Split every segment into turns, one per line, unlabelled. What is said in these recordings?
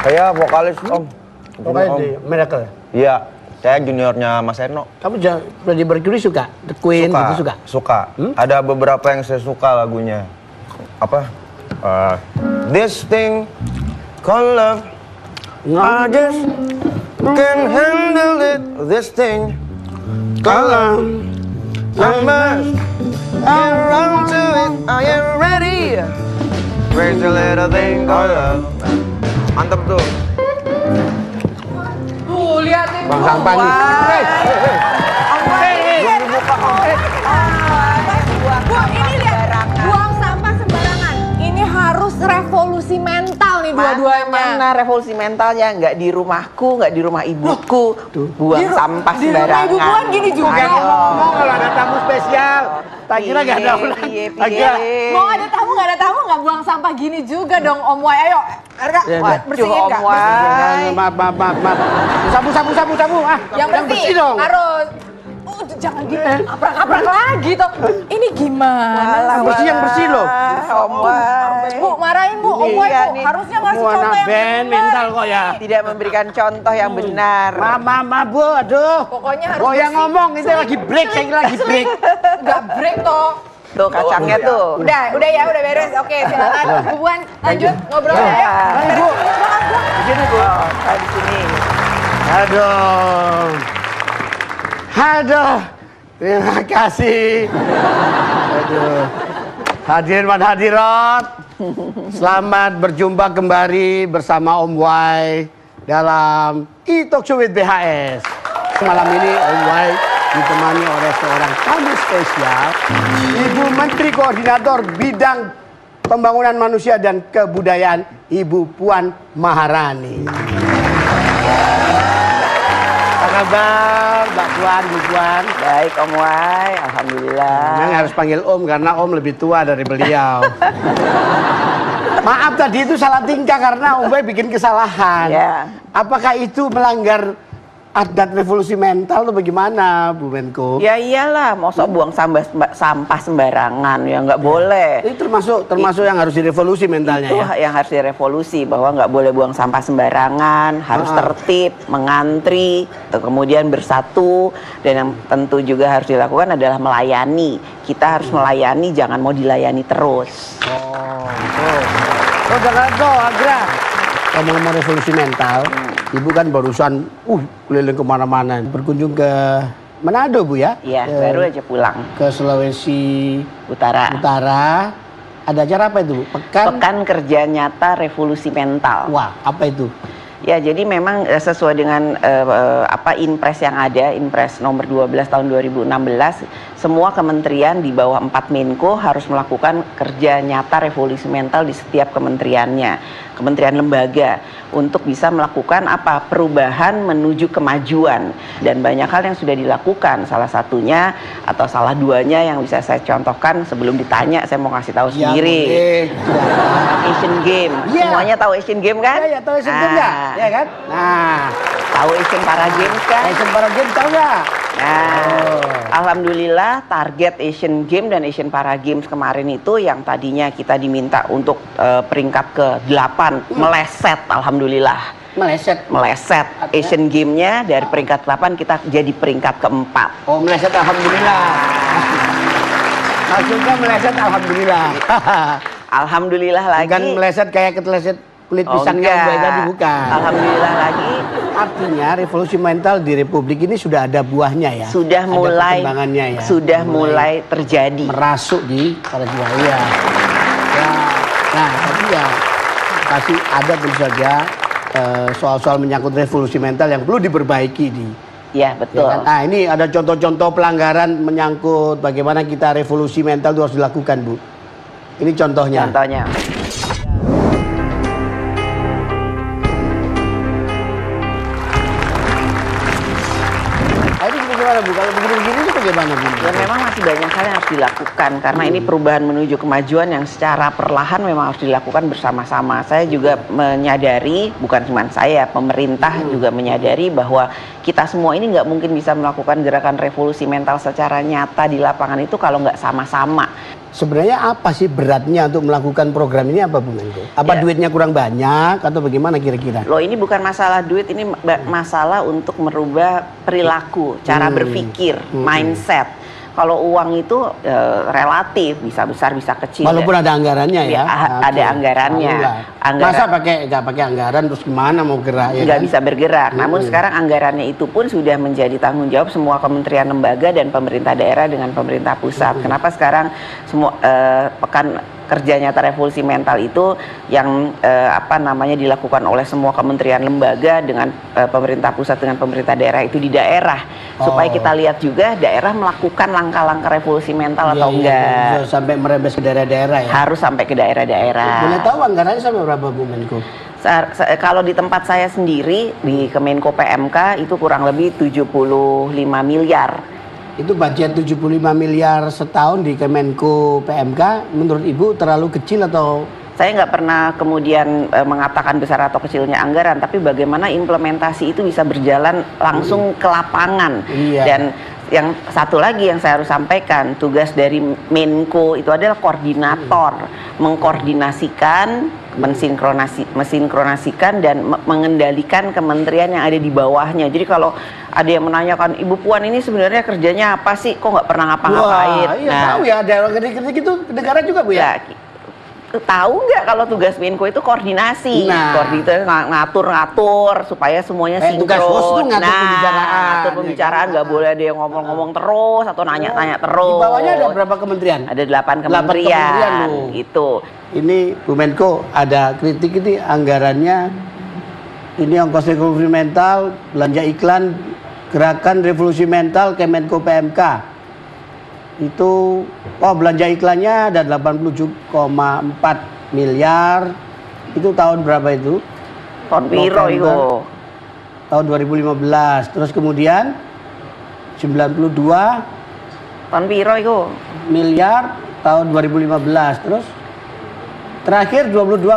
Saya vokalis Om.
Vokalis di Miracle.
Iya, saya juniornya Mas Eno.
Kamu Freddie Mercury suka? The Queen
Suka,
gitu suka?
Suka. Ada beberapa yang saya suka lagunya. Apa? This thing called love, I just can handle it. This thing called love, I must run to it. I am ready. Where's the little thing called love? Mantap tuh.
Tuh, liatin
Bang sampah nih.
Belum dibuka, Bu, ini lihat. Buang sampah sembarangan. Ini harus revolusi mental nih dua-duanya.
Mana revolusi mentalnya? Nggak di rumahku, nggak di rumah ibuku. Buang sampah
Di rumah
sembarangan.
ibu Puan gini juga.
Ayo.
Ngomong kalau ada tamu spesial. Tak kira nggak ada orang. Agak.
Mau ada tamu nggak buang sampah gini juga dong Om Wai. Ayo, Arga, bersihin
Om
Kak.
Wai.
Maaf. Sabu. Ah,
Yang bersih
dong.
harus. Jangan diaprak-aprak lagi toh. Ini gimana?
Yang bersih loh.
Om Wai.
Bu, marahin Bu, Om Wai Bu. Harusnya ngasih
Semua
contoh
anak
yang
band
benar.
mental kok ya.
Tidak memberikan contoh yang benar.
Maaf Bu, aduh.
Pokoknya harus
Oh yang
bersih.
ngomong itu lagi break, saya kira lagi break.
Nggak break toh.
Tuh kacangnya tuh.
Udah ya, udah beres. Oke, silakan Bu Puan lanjut ngobrol ya.
Ayo Bu.
Di sini Bu. Di sini.
Aduh. Terima kasih. Aduh. Hadirin dan hadirat. Selamat berjumpa kembali bersama Om Wai dalam E-Talk Show with BHS. Malam ini Om Wai ditemani oleh seorang tamu spesial, Ibu Menteri Koordinator Bidang Pembangunan Manusia dan Kebudayaan, Ibu Puan Maharani. Apa kabar Mbak Puan, Bu Puan?
Baik Om Wai, alhamdulillah.
Memang harus panggil Om karena Om lebih tua dari beliau. Maaf tadi itu salah tingkah karena Om Wai bikin kesalahan.
Ya.
Apakah itu melanggar adat revolusi mental atau bagaimana, Bu Menko?
Ya iyalah, masa buang sampah sembarangan, ya nggak boleh.
Itu termasuk yang harus direvolusi mentalnya
Itu
ya.
yang harus direvolusi, bahwa nggak boleh buang sampah sembarangan, harus tertib, mengantri, kemudian bersatu, dan yang tentu juga harus dilakukan adalah melayani. Kita harus melayani, jangan mau dilayani terus.
Oh, Jakarta, Agra. Ngomong-ngomong revolusi mental, Ibu kan barusan keliling kemana-mana, berkunjung ke Manado Bu ya?
Iya, baru aja pulang.
Ke Sulawesi
Utara.
Ada acara apa itu?
Pekan Kerja Nyata Revolusi Mental.
Wah, apa itu?
Ya, jadi memang sesuai dengan Inpres yang ada, Inpres nomor 12 tahun 2016, semua kementerian di bawah 4 Menko harus melakukan kerja nyata revolusi mental di setiap kementeriannya, kementerian lembaga, untuk bisa melakukan perubahan menuju kemajuan. Dan banyak hal yang sudah dilakukan, salah satunya atau salah duanya yang bisa saya contohkan sebelum ditanya, saya mau kasih tahu sendiri. Asian Game, semuanya tahu Asian Game kan?
Iya, tahu Asian Game ya? Ya kan? Nah,
tahu Asian Para Games kan?
Asian Para Games tahu nggak?
Nah, alhamdulillah target Asian Games dan Asian Para Games kemarin itu yang tadinya kita diminta untuk peringkat ke-8 meleset, alhamdulillah.
Meleset.
Asian Games-nya dari peringkat 8 kita jadi peringkat ke-4.
Oh, meleset alhamdulillah. Maksudnya meleset alhamdulillah.
Alhamdulillah lagi.
Bukan meleset kayak keteleset kulit pisangnya yang tadi, bukan.
Alhamdulillah lagi.
Artinya revolusi mental di Republik ini sudah ada buahnya ya.
Sudah
ada
mulai
perkembangannya ya.
Sudah mulai terjadi.
Merasuk di para jiwa ya. Nah, tapi ya pasti ada tentu saja soal-soal menyangkut revolusi mental yang perlu diperbaiki di.
Ya, betul.
Ya kan? Nah, ini ada contoh-contoh pelanggaran menyangkut bagaimana kita revolusi mental itu harus dilakukan, Bu. Ini contohnya.
Contohnya.
Ini gimana Bu? Kalau begini-begini itu bagaimana Bu?
Ya memang masih banyak hal yang harus dilakukan karena ini perubahan menuju kemajuan yang secara perlahan memang harus dilakukan bersama-sama. Saya juga menyadari, bukan cuma saya, pemerintah juga menyadari bahwa kita semua ini nggak mungkin bisa melakukan gerakan revolusi mental secara nyata di lapangan itu kalau nggak sama-sama.
Sebenarnya apa sih beratnya untuk melakukan program ini apa Bu Menko? Apa
Ya.
duitnya kurang banyak atau bagaimana kira-kira?
Loh ini bukan masalah duit, ini masalah untuk merubah perilaku, cara berpikir, mindset. Kalau uang itu relatif, bisa besar, bisa kecil.
Walaupun ada anggarannya ya?
Ada
Oke.
anggarannya.
Masa nggak pakai anggaran terus gimana mau gerak ya?
Nggak
kan?
bisa bergerak. Namun sekarang anggarannya itu pun sudah menjadi tanggung jawab semua kementerian lembaga dan pemerintah daerah dengan pemerintah pusat. Kenapa sekarang semua pekan kerja nyata revolusi mental itu yang dilakukan oleh semua kementerian lembaga dengan pemerintah pusat dengan pemerintah daerah itu di daerah supaya kita lihat juga daerah melakukan langkah-langkah revolusi mental atau enggak.
Sampai merembes ke daerah-daerah ya?
Harus sampai ke daerah-daerah.
Boleh tahu anggarannya sampai berapa Bu Menko?
Kalau di tempat saya sendiri di Kemenko PMK itu kurang lebih 75 miliar.
Itu budget 75 miliar setahun di Kemenko PMK, menurut Ibu terlalu kecil atau?
Saya nggak pernah kemudian mengatakan besar atau kecilnya anggaran, tapi bagaimana implementasi itu bisa berjalan langsung ke lapangan.
Iya.
Dan yang satu lagi yang saya harus sampaikan, tugas dari Menko itu adalah koordinator, mengkoordinasikan, mensinkronasikan dan mengendalikan kementerian yang ada di bawahnya. Jadi kalau ada yang menanyakan Ibu Puan ini sebenarnya kerjanya apa sih? Kok nggak pernah ngapa-ngapain?
Wah, iya tahu ya, ada orang kritik itu negara juga Bu ya?
Tahu nggak kalau tugas Menko itu koordinasi, ngatur-ngatur supaya semuanya
Tugas bos itu
sinkron.
ngatur pembicaraan.
Ngatur pembicaraan, nggak boleh ada yang ngomong-ngomong terus atau nanya-nanya terus.
Di bawahnya ada berapa kementerian?
Ada 8
kementerian
kementerian,
loh.
gitu.
Ini Bu Menko ada kritik ini anggarannya, ini ongkos revolusi mental, belanja iklan, gerakan revolusi mental Kemenko PMK. Itu belanja iklannya ada 87,4 miliar. Itu tahun berapa itu?
Tahun piro itu?
Tahun 2015. Terus kemudian 92
Tahun piro itu?
miliar tahun 2015. Terus terakhir 22,5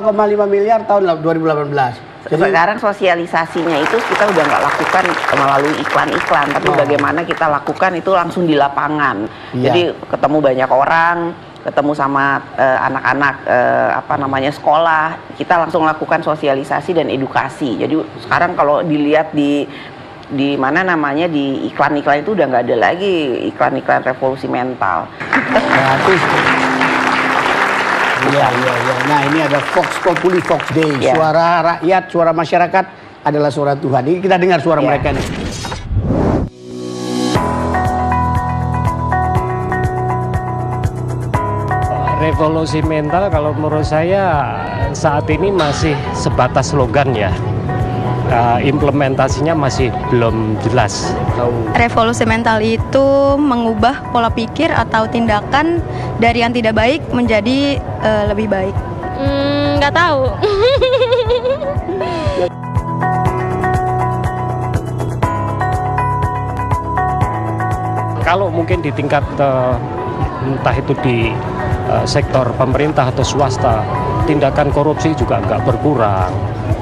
miliar tahun 2018.
Sekarang sosialisasinya itu kita udah nggak lakukan melalui iklan-iklan, tapi bagaimana kita lakukan itu langsung di lapangan.
Iya.
Jadi ketemu banyak orang, ketemu sama anak-anak sekolah, kita langsung lakukan sosialisasi dan edukasi. Jadi sekarang kalau dilihat di iklan-iklan itu udah nggak ada lagi iklan-iklan revolusi mental.
Iya. Nah ini ada Vox Populi, Vox Day.
Ya.
Suara rakyat, suara masyarakat adalah suara Tuhan. Ini kita dengar suara mereka nih.
Revolusi mental kalau menurut saya saat ini masih sebatas slogan ya. Implementasinya masih belum jelas.
Revolusi mental itu mengubah pola pikir atau tindakan dari yang tidak baik menjadi lebih baik.
Nggak tahu.
Kalau mungkin di tingkat entah itu di sektor pemerintah atau swasta, tindakan korupsi juga nggak berkurang.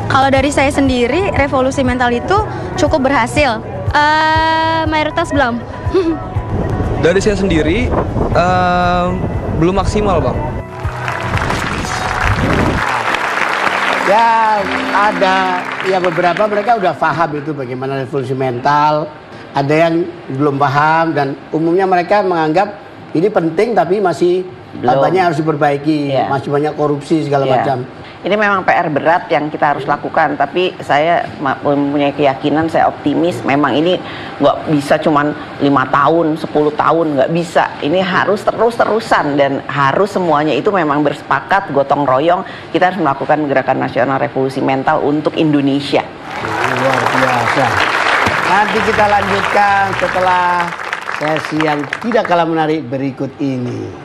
Kalau dari saya sendiri, revolusi mental itu cukup berhasil. Mayoritas belum.
Dari saya sendiri belum maksimal, Bang.
Ya ada beberapa mereka udah paham itu bagaimana revolusi mental. Ada yang belum paham dan umumnya mereka menganggap ini penting tapi masih banyak harus diperbaiki, masih banyak korupsi segala macam.
Ini memang PR berat yang kita harus lakukan, tapi saya mempunyai keyakinan, saya optimis memang ini nggak bisa cuman 5 tahun, 10 tahun, nggak bisa. Ini harus terus-terusan dan harus semuanya itu memang bersepakat, gotong royong, kita harus melakukan gerakan nasional revolusi mental untuk Indonesia.
Luar biasa. Nanti kita lanjutkan setelah sesi yang tidak kalah menarik berikut ini.